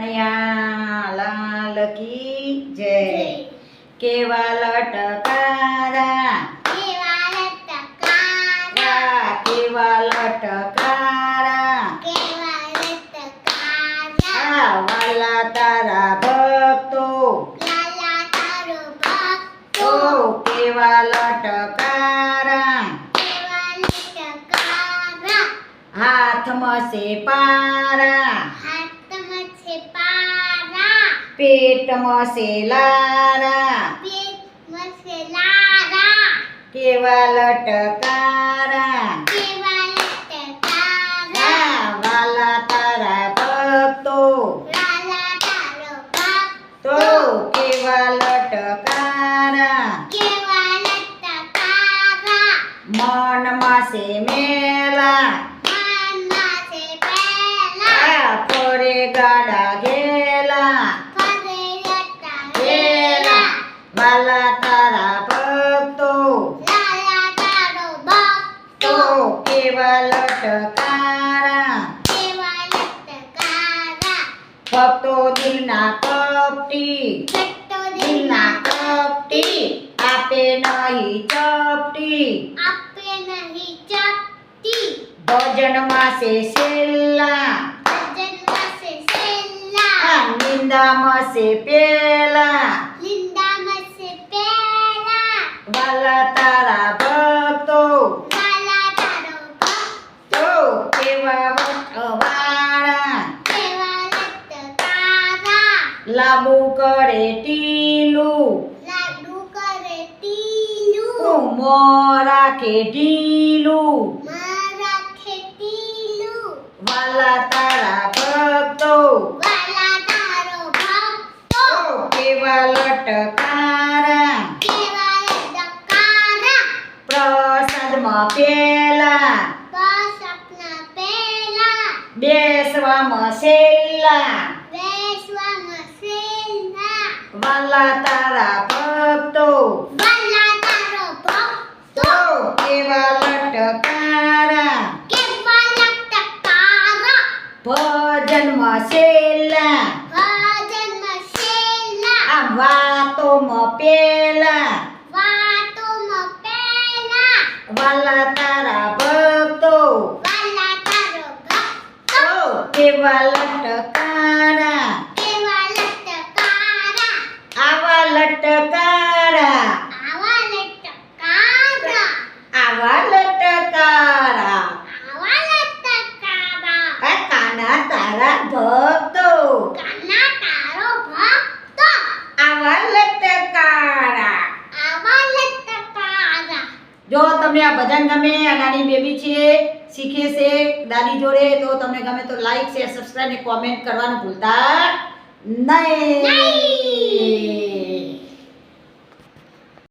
કનૈયા લાલ કી જય। કેવા લટકારા કેવા લટકારા વાલા તારા ભક્તો કેવા લટકારા હાથમાં છે પારા પેટમાં છે લારા કેવા લટકારા વાલા તારા ભક્તો તો કેવા લટકારા મનમાં છે મેલા ફરે ગાડા ઘેલા વાલા તારા ભક્તો તો કેવા લટકારા ભક્તો દિલના કપટી આપે નહીં ચપટી ભજનમાં છે છેલ્લા નિંદામાં છે પેલા વાલા તારા ભક્તો તો કેવા વટવાળા લાંબુ કરે ટીલું મોરા કે ઢીલું વાલા તારા ભક્તો કેવા લટકારા પ્રસાદમાં પેલા બેસવામાં છેલ્લા વાલા તારા ભક્તો તો કેવા લટકારા ભજનમાં છેલ્લા આ વાતોમાં પેલા વાલા તારા ભક્તો તો કેવા લટકારા આવા લટકારા આવા લટકારા કાના તારા ભક્તો આવા લટકારા। જો તમને આ ભજન ગમે આ નાની બેબી છે શીખે છે દાદી જોડે તો તમને ગમે તો લાઈક શેર સબસ્ક્રાઇબ ને કોમેન્ટ કરવાનું ભૂલતા નહીં।